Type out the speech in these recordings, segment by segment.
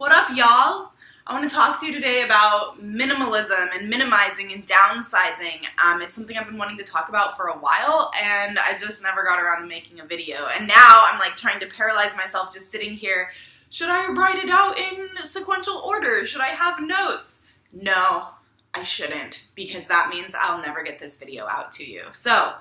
What up, y'all? I want to talk to you today about minimalism and minimizing and downsizing. It's something I've been wanting to talk about for a while, and I just never got around to making a video. And now I'm like trying to paralyze myself just sitting here. Should I write it out in sequential order? Should I have notes? No, I shouldn't, because that means I'll never get this video out to you. So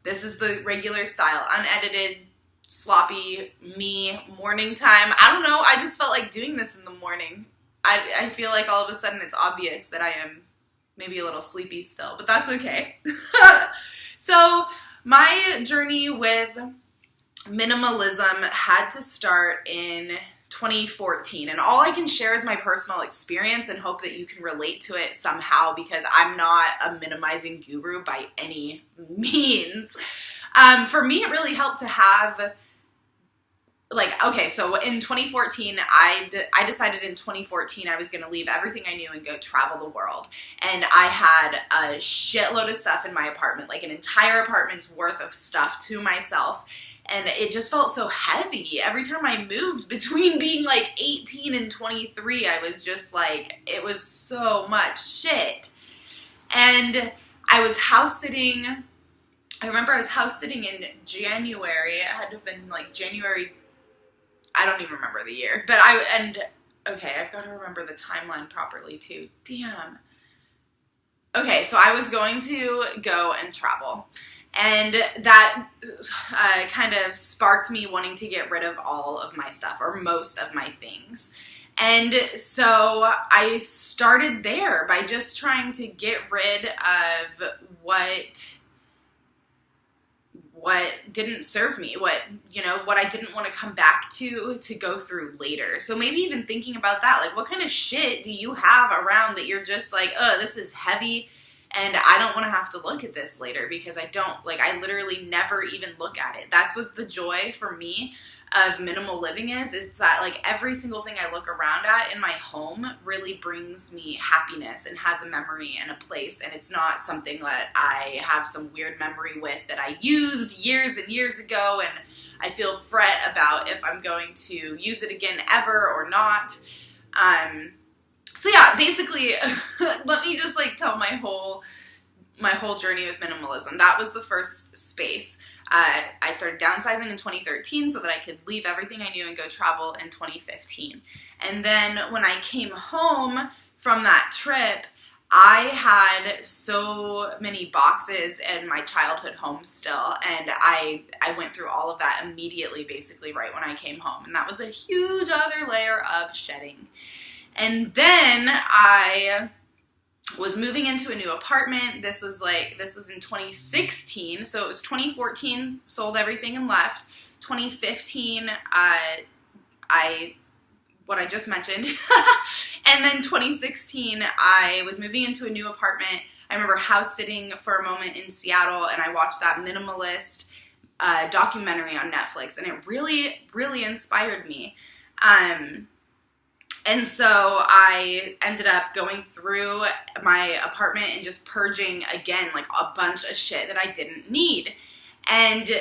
this is the regular style, unedited, sloppy me morning time. I don't know, I just felt like doing this in the morning. I feel like all of a sudden it's obvious that I am maybe a little sleepy still, but that's okay. So my journey with minimalism had to start in 2014, and all I can share is my personal experience and hope that you can relate to it somehow, because I'm not a minimizing guru by any means. For me, it really helped to have, so in 2014, I decided in 2014 I was going to leave everything I knew and go travel the world. And I had a shitload of stuff in my apartment, like an entire apartment's worth of stuff to myself. And it just felt so heavy. Every time I moved between being like 18 and 23, I was just like, it was so much shit. And I was house sitting. I remember I was house sitting in January. It had to have been like January. I don't even remember the year. But I've got to remember the timeline properly too. Damn. Okay, so I was going to go and travel. And that kind of sparked me wanting to get rid of all of my stuff, or most of my things. And so I started there by just trying to get rid of what didn't serve me, what I didn't want to come back to go through later. So maybe even thinking about that, like, what kind of shit do you have around that you're just like, oh, this is heavy, and I don't want to have to look at this later, because I literally never even look at it. That's what the joy for me of minimal living is. It's that like every single thing I look around at in my home really brings me happiness and has a memory and a place, and it's not something that I have some weird memory with that I used years and years ago, and I feel fret about if I'm going to use it again ever or not. So yeah, basically, let me just like tell my whole journey with minimalism. That was the first space. I started downsizing in 2013 so that I could leave everything I knew and go travel in 2015. And then when I came home from that trip, I had so many boxes in my childhood home still, and I went through all of that immediately, basically right when I came home. And that was a huge other layer of shedding. And then I was moving into a new apartment. This was in 2016. So it was 2014, sold everything and left. 2015, what I just mentioned. And then 2016, I was moving into a new apartment. I remember house sitting for a moment in Seattle, and I watched that minimalist documentary on Netflix, and it really, really inspired me. And so I ended up going through my apartment and just purging again, like a bunch of shit that I didn't need. And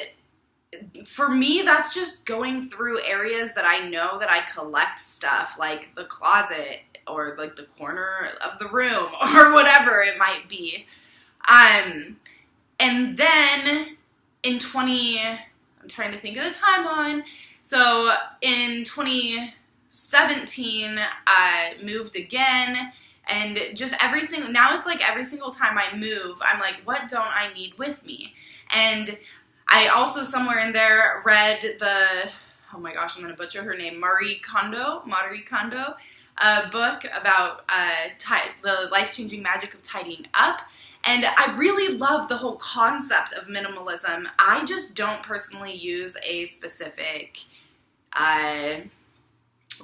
for me, that's just going through areas that I know that I collect stuff, like the closet or like the corner of the room or whatever it might be. And then in I'm trying to think of the timeline. So in 2017, I moved again, and just now it's like every single time I move, I'm like, what don't I need with me? And I also somewhere in there read oh my gosh, I'm going to butcher her name, Marie Kondo, a book about the life-changing magic of tidying up. And I really love the whole concept of minimalism. I just don't personally use a specific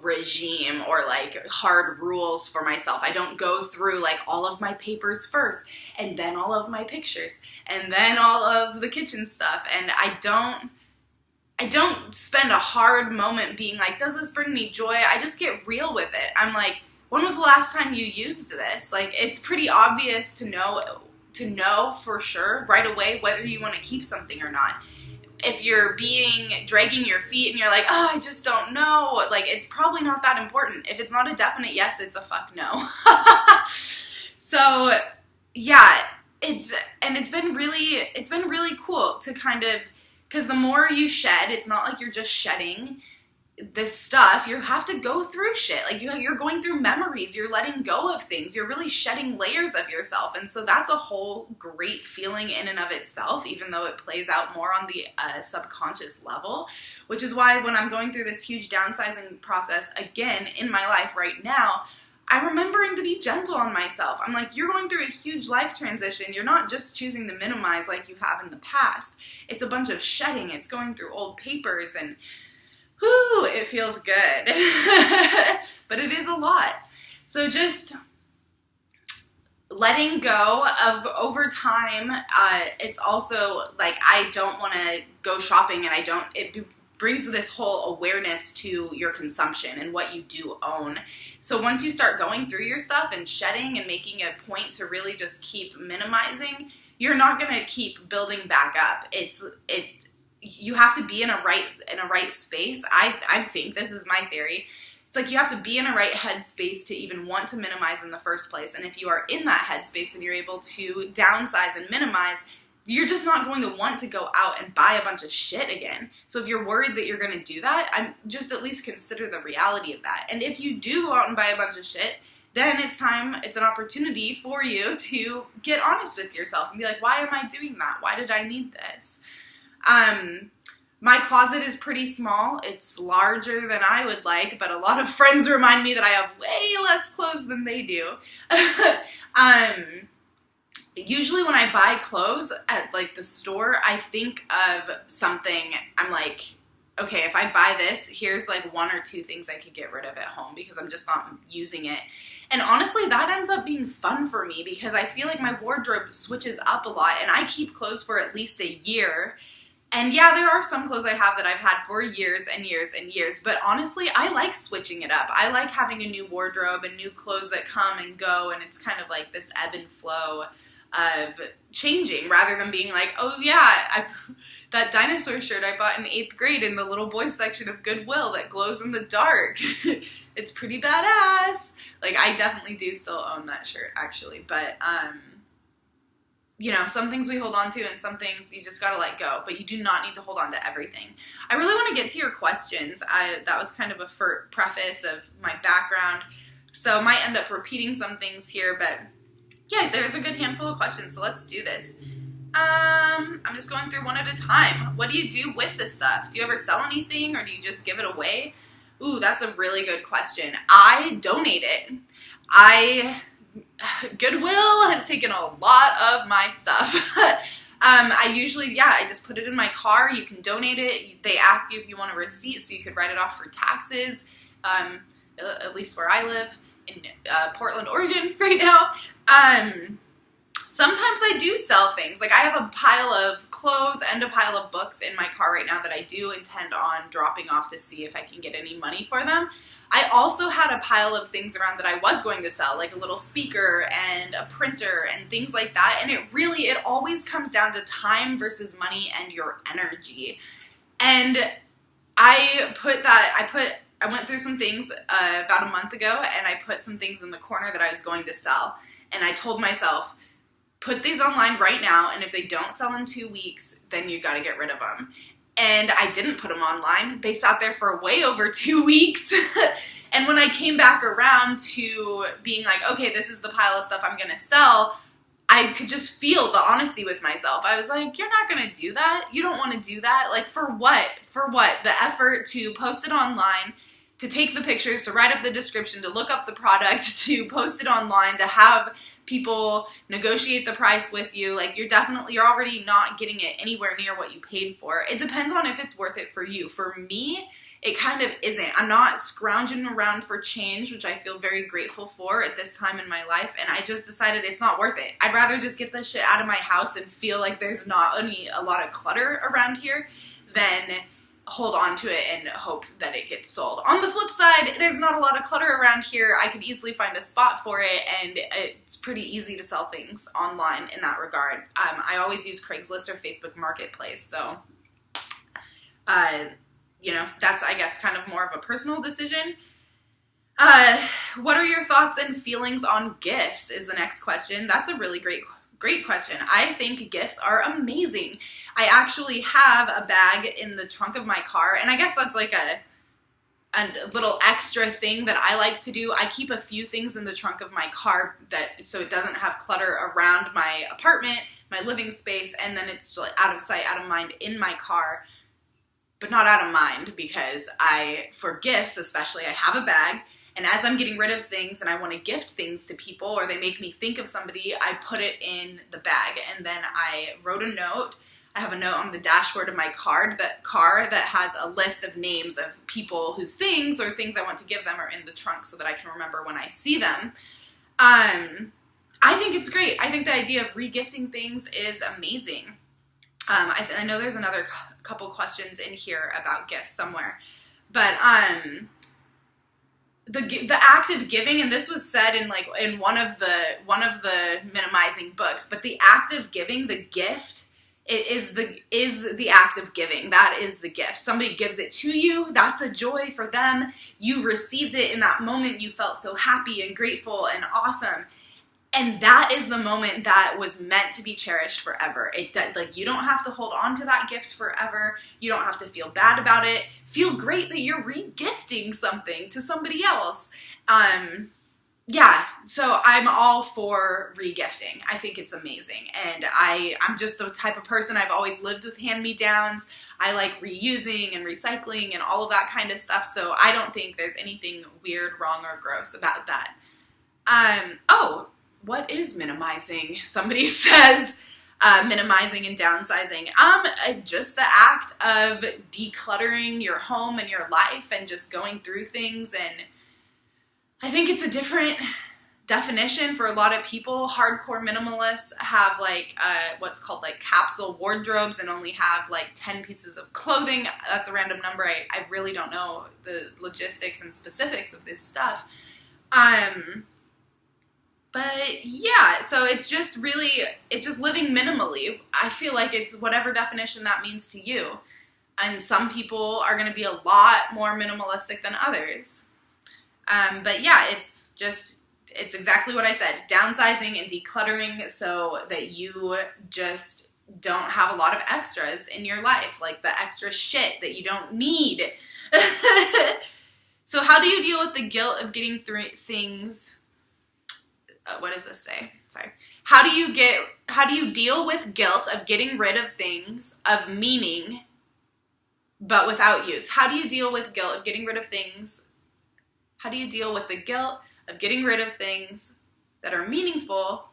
regime or like hard rules for myself. I don't go through like all of my papers first, and then all of my pictures, and then all of the kitchen stuff. And I don't spend a hard moment being like, does this bring me joy? I just get real with it. I'm like, when was the last time you used this? Like, it's pretty obvious to know for sure right away whether you want to keep something or not. if you're dragging your feet and you're like, oh, I just don't know, like, it's probably not that important. If it's not a definite yes, it's a fuck no. So, yeah, it's been really cool to kind of, because the more you shed, it's not like you're just shedding this stuff. You have to go through shit. Like, you're going through memories. You're letting go of things. You're really shedding layers of yourself. And so that's a whole great feeling in and of itself, even though it plays out more on the subconscious level, which is why when I'm going through this huge downsizing process again in my life right now, I'm remembering to be gentle on myself. I'm like, you're going through a huge life transition. You're not just choosing to minimize like you have in the past. It's a bunch of shedding. It's going through old papers, and whew, it feels good. But it is a lot. So just letting go of over time. It's also like, I don't want to go shopping, and it brings this whole awareness to your consumption and what you do own. So once you start going through your stuff and shedding and making a point to really just keep minimizing, you're not going to keep building back up. You have to be in a right space. I think this is my theory. It's like you have to be in a right headspace to even want to minimize in the first place. And if you are in that headspace and you're able to downsize and minimize, you're just not going to want to go out and buy a bunch of shit again. So if you're worried that you're going to do that, I'm just at least consider the reality of that. And if you do go out and buy a bunch of shit, then it's an opportunity for you to get honest with yourself and be like, why am I doing that? Why did I need this? My closet is pretty small. It's larger than I would like, but a lot of friends remind me that I have way less clothes than they do. Usually when I buy clothes at like the store, I think of something. I'm like, okay, if I buy this, here's like one or two things I could get rid of at home because I'm just not using it. And honestly, that ends up being fun for me because I feel like my wardrobe switches up a lot, and I keep clothes for at least a year. And yeah, there are some clothes I have that I've had for years and years and years, but honestly, I like switching it up. I like having a new wardrobe and new clothes that come and go, and it's kind of like this ebb and flow of changing rather than being like, oh yeah, that dinosaur shirt I bought in 8th grade in the little boys section of Goodwill that glows in the dark. It's pretty badass. Like, I definitely do still own that shirt, actually, but, you know, some things we hold on to and some things you just gotta let go, but you do not need to hold on to everything. I really want to get to your questions. That was kind of a preface of my background, so I might end up repeating some things here, but yeah, there's a good handful of questions, so let's do this. I'm just going through one at a time. What do you do with this stuff? Do you ever sell anything, or do you just give it away? Ooh, that's a really good question. I donate it. Goodwill has taken a lot of my stuff. I just put it in my car. You can donate it. They ask you if you want a receipt, so you could write it off for taxes, at least where I live in Portland, Oregon right now. Sometimes I do sell things. Like, I have a pile of clothes and a pile of books in my car right now that I do intend on dropping off to see if I can get any money for them. I also had a pile of things around that I was going to sell, like a little speaker and a printer and things like that. And it always comes down to time versus money and your energy. And I went through some things about a month ago, and I put some things in the corner that I was going to sell. And I told myself, put these online right now, and if they don't sell in 2 weeks, then you gotta get rid of them. And I didn't put them online. They sat there for way over 2 weeks. And when I came back around to being like, okay, this is the pile of stuff I'm gonna sell, I could just feel the honesty with myself. I was like, you're not gonna do that. You don't wanna do that. Like, for what? For what? The effort to post it online, to take the pictures, to write up the description, to look up the product, to post it online, to have people negotiate the price with you. Like, you're already not getting it anywhere near what you paid for. It depends on if it's worth it for you. For me, it kind of isn't. I'm not scrounging around for change, which I feel very grateful for at this time in my life, and I just decided it's not worth it. I'd rather just get this shit out of my house and feel like there's not a lot of clutter around here than hold on to it and hope that it gets sold. On the flip side, there's not a lot of clutter around here. I could easily find a spot for it, and it's pretty easy to sell things online in that regard. I always use Craigslist or Facebook Marketplace, so That's, I guess, kind of more of a personal decision. What are your thoughts and feelings on gifts is the next question. That's a really great question. I think gifts are amazing. I actually have a bag in the trunk of my car, and I guess that's like a little extra thing that I like to do. I keep a few things in the trunk of my car so it doesn't have clutter around my apartment, my living space, and then it's like out of sight, out of mind in my car, but not out of mind, because for gifts especially, I have a bag, and as I'm getting rid of things and I want to gift things to people or they make me think of somebody, I put it in the bag, and then I wrote a note. I have a note on the dashboard of my car that has a list of names of people whose things or things I want to give them are in the trunk so that I can remember when I see them. I think it's great. I think the idea of regifting things is amazing. I know there's another couple questions in here about gifts somewhere, but the act of giving, and this was said in one of the minimizing books, but the act of giving, the gift, is the act of giving. That is the gift. Somebody gives it to you. That's a joy for them. You received it in that moment. You felt so happy and grateful and awesome. And that is the moment that was meant to be cherished forever. You don't have to hold on to that gift forever. You don't have to feel bad about it. Feel great that you're re-gifting something to somebody else. So I'm all for re-gifting. I think it's amazing. And I'm just the type of person, I've always lived with hand-me-downs. I like reusing and recycling and all of that kind of stuff. So I don't think there's anything weird, wrong, or gross about that. What is minimizing? Somebody says minimizing and downsizing. Just the act of decluttering your home and your life and just going through things. And I think it's a different definition for a lot of people. Hardcore minimalists have what's called capsule wardrobes and only have 10 pieces of clothing. That's a random number. I really don't know the logistics and specifics of this stuff. But yeah, so it's just living minimally. I feel like it's whatever definition that means to you. And some people are going to be a lot more minimalistic than others. But yeah, it's exactly what I said. Downsizing and decluttering so that you just don't have a lot of extras in your life. Like the extra shit that you don't need. So how do you deal with the guilt of getting through things? What does this say? Sorry. How do you deal with guilt of getting rid of things of meaning, but without use? How do you deal with guilt of getting rid of things? How do you deal with the guilt of getting rid of things that are meaningful,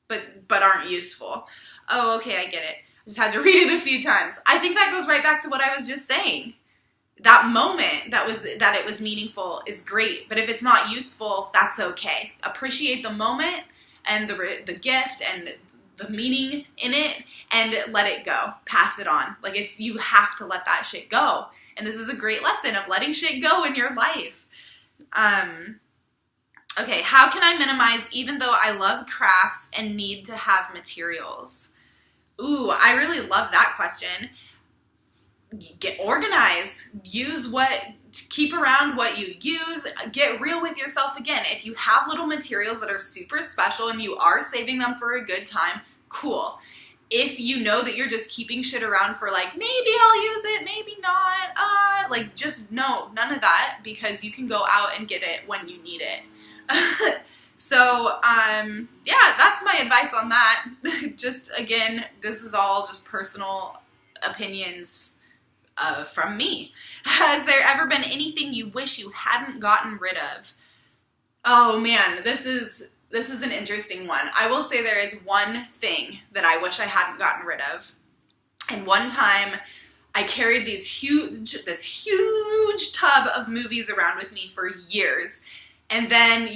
but aren't useful? Oh, okay, I get it. I just had to read it a few times. I think that goes right back to what I was just saying. That moment that it was meaningful is great, but if it's not useful, that's okay. Appreciate the moment and the gift and the meaning in it, and let it go. Pass it on. You have to let that shit go. And this is a great lesson of letting shit go in your life. Okay, how can I minimize even though I love crafts and need to have materials? Ooh, I really love that question. Get organized. Keep around what you use. Get real with yourself again. If you have little materials that are super special and you are saving them for a good time, cool. If you know that you're just keeping shit around for maybe I'll use it, maybe not, just no, none of that, because you can go out and get it when you need it. So, yeah, that's my advice on that. Just, again, this is all just personal opinions from me. Has there ever been anything you wish you hadn't gotten rid of? Oh man, this is an interesting one. I will say there is one thing that I wish I hadn't gotten rid of. And one time I carried this huge tub of movies around with me for years. And then,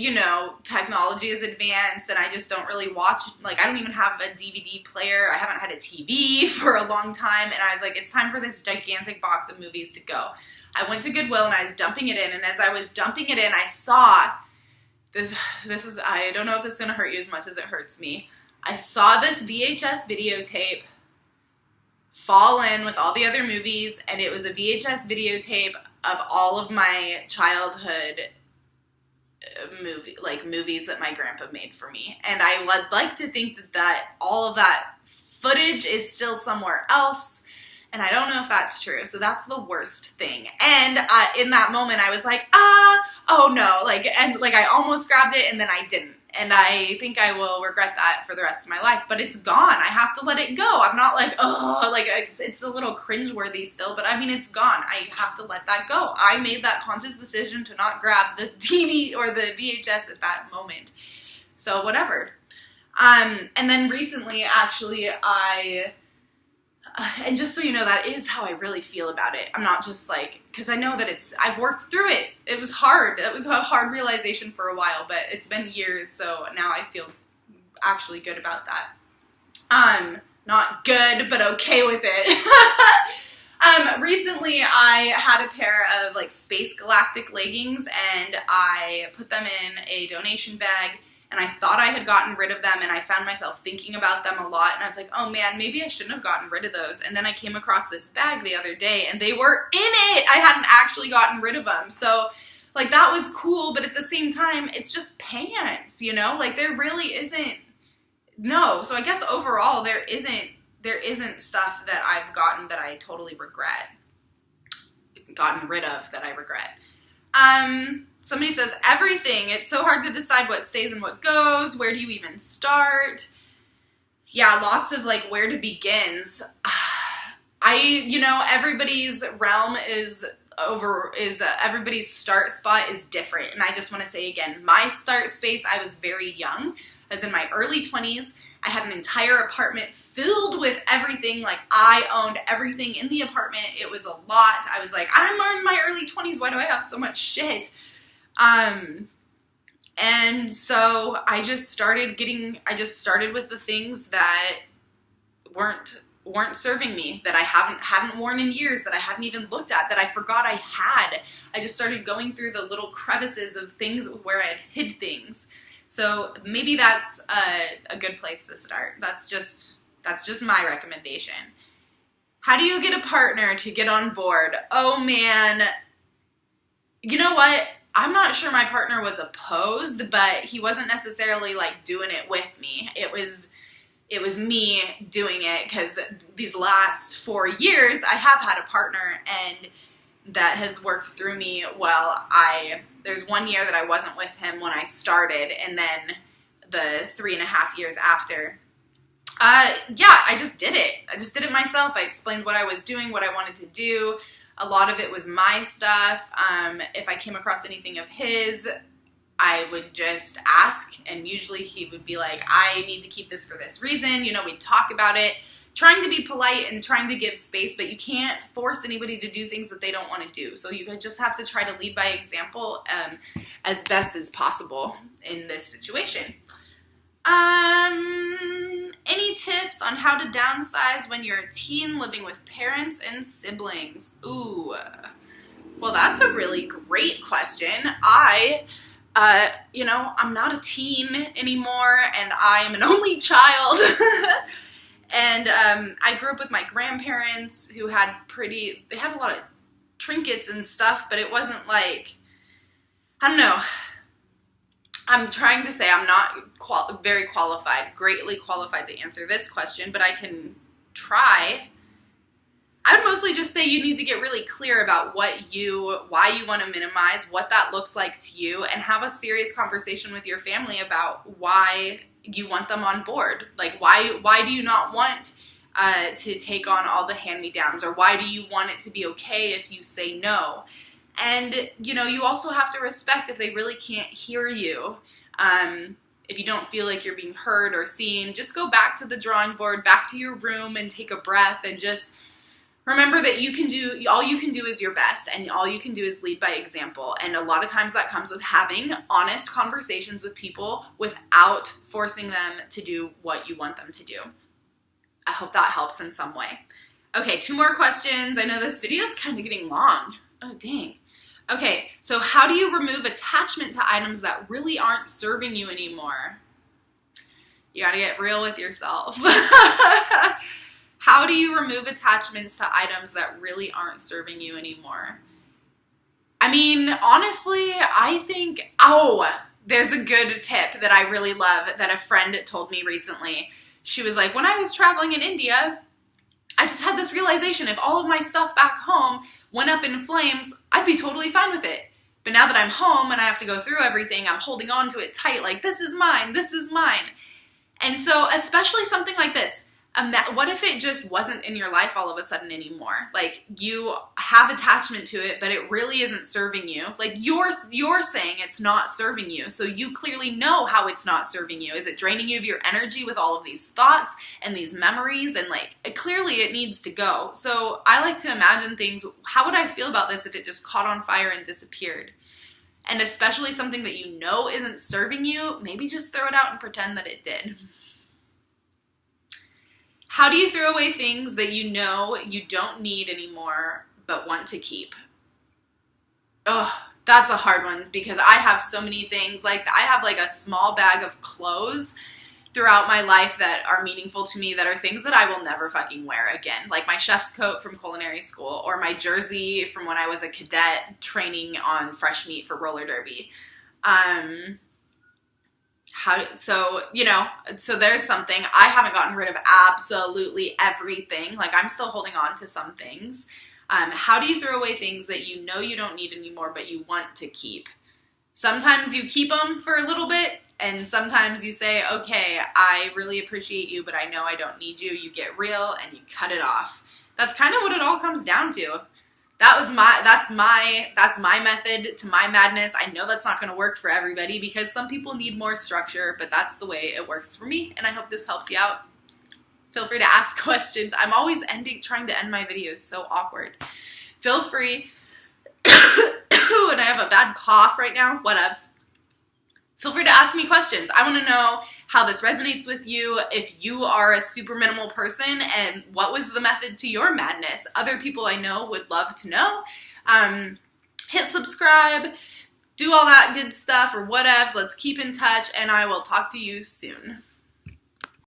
technology is advanced and I just don't really watch, I don't even have a DVD player. I haven't had a TV for a long time. And I was like, it's time for this gigantic box of movies to go. I went to Goodwill and I was dumping it in. And as I was dumping it in, I saw this is, I don't know if this is going to hurt you as much as it hurts me. I saw this VHS videotape fall in with all the other movies, and it was a VHS videotape of all of my childhood movies that my grandpa made for me. And I would like to think that all of that footage is still somewhere else, and I don't know if that's true. So that's the worst thing. And in that moment, I was like, oh no, I almost grabbed it, and then I didn't. And I think I will regret that for the rest of my life. But it's gone. I have to let it go. I'm not like, it's a little cringeworthy still, but I mean, it's gone. I have to let that go. I made that conscious decision to not grab the TV or the VHS at that moment. So whatever. And then recently, actually, and just so you know, that is how I really feel about it. I'm not just because I know that I've worked through it. It was hard. It was a hard realization for a while, but it's been years, so now I feel actually good about that. Not good, but okay with it. Recently I had a pair of Space Galactic leggings, and I put them in a donation bag, and I thought I had gotten rid of them, and I found myself thinking about them a lot, and I was like, oh man, maybe I shouldn't have gotten rid of those. And then I came across this bag the other day, and they were in it! I hadn't actually gotten rid of them. So, that was cool, but at the same time, it's just pants, there really isn't, no. So I guess overall, there isn't stuff that I've gotten that I totally regret. Gotten rid of that I regret. Somebody says, everything. It's so hard to decide what stays and what goes. Where do you even start? Yeah, lots of where to begins. Everybody's realm everybody's start spot is different. And I just want to say again, my start space, I was very young. I was in my early 20s. I had an entire apartment filled with everything. I owned everything in the apartment. It was a lot. I was I'm in my early 20s. Why do I have so much shit? And so I just started with the things that weren't serving me, that I haven't worn in years, that I hadn't even looked at, that I forgot I had. I just started going through the little crevices of things where I had hid things. So maybe that's a good place to start. That's just my recommendation. How do you get a partner to get on board? Oh man. You know what? I'm not sure my partner was opposed, but he wasn't necessarily doing it with me. It was me doing it, because these last 4 years I have had a partner, and that has worked through me well. There's 1 year that I wasn't with him when I started, and then the 3.5 years after. I just did it. I just did it myself. I explained what I was doing, what I wanted to do. A lot of it was my stuff. If I came across anything of his, I would just ask, and usually he would be like, I need to keep this for this reason. We'd talk about it, trying to be polite and trying to give space, but you can't force anybody to do things that they don't want to do. So you just have to try to lead by example as best as possible in this situation. Any tips on how to downsize when you're a teen living with parents and siblings? Ooh, well, that's a really great question. I'm not a teen anymore, and I'm an only child. And I grew up with my grandparents who had they had a lot of trinkets and stuff, but it wasn't I don't know. I'm trying to say I'm not very greatly qualified to answer this question, but I can try. I would mostly just say you need to get really clear about why you want to minimize, what that looks like to you, and have a serious conversation with your family about why you want them on board. Why do you not want to take on all the hand-me-downs, or why do you want it to be okay if you say no? And, you also have to respect if they really can't hear you. If you don't feel like you're being heard or seen, just go back to the drawing board, back to your room, and take a breath, and just remember that all you can do is your best, and all you can do is lead by example. And a lot of times that comes with having honest conversations with people without forcing them to do what you want them to do. I hope that helps in some way. Okay, 2 more questions. I know this video is kind of getting long. Oh, dang. Okay, so how do you remove attachment to items that really aren't serving you anymore? You gotta get real with yourself. How do you remove attachments to items that really aren't serving you anymore? I mean, honestly, I think, there's a good tip that I really love that a friend told me recently. She was like, when I was traveling in India, I just had this realization, if all of my stuff back home went up in flames, I'd be totally fine with it. But now that I'm home and I have to go through everything, I'm holding on to it tight, like, this is mine, this is mine. And so, especially something like this, what if it just wasn't in your life all of a sudden anymore? Like, you have attachment to it, but it really isn't serving you. Like, you're saying it's not serving you, so you clearly know how it's not serving you. Is it draining you of your energy with all of these thoughts and these memories? And, like, clearly it needs to go. So I like to imagine things, how would I feel about this if it just caught on fire and disappeared? And especially something that you know isn't serving you, maybe just throw it out and pretend that it did. How do you throw away things that you know you don't need anymore but want to keep? Oh, that's a hard one because I have so many things. Like, I have like a small bag of clothes throughout my life that are meaningful to me, that are things that I will never fucking wear again. Like my chef's coat from culinary school, or my jersey from when I was a cadet training on fresh meat for roller derby. So there's something. I haven't gotten rid of absolutely everything. Like, I'm still holding on to some things. How do you throw away things that you know you don't need anymore, but you want to keep? Sometimes you keep them for a little bit, and sometimes you say, okay, I really appreciate you, but I know I don't need you. You get real and you cut it off. That's kind of what it all comes down to. That's my method to my madness. I know that's not going to work for everybody because some people need more structure, but that's the way it works for me, and I hope this helps you out. Feel free to ask questions. I'm always trying to end my videos so awkward. Feel free, and I have a bad cough right now, whatevs. Feel free to ask me questions. I want to know how this resonates with you, if you are a super minimal person, and what was the method to your madness. Other people I know would love to know. Hit subscribe, do all that good stuff or whatevs. Let's keep in touch, and I will talk to you soon.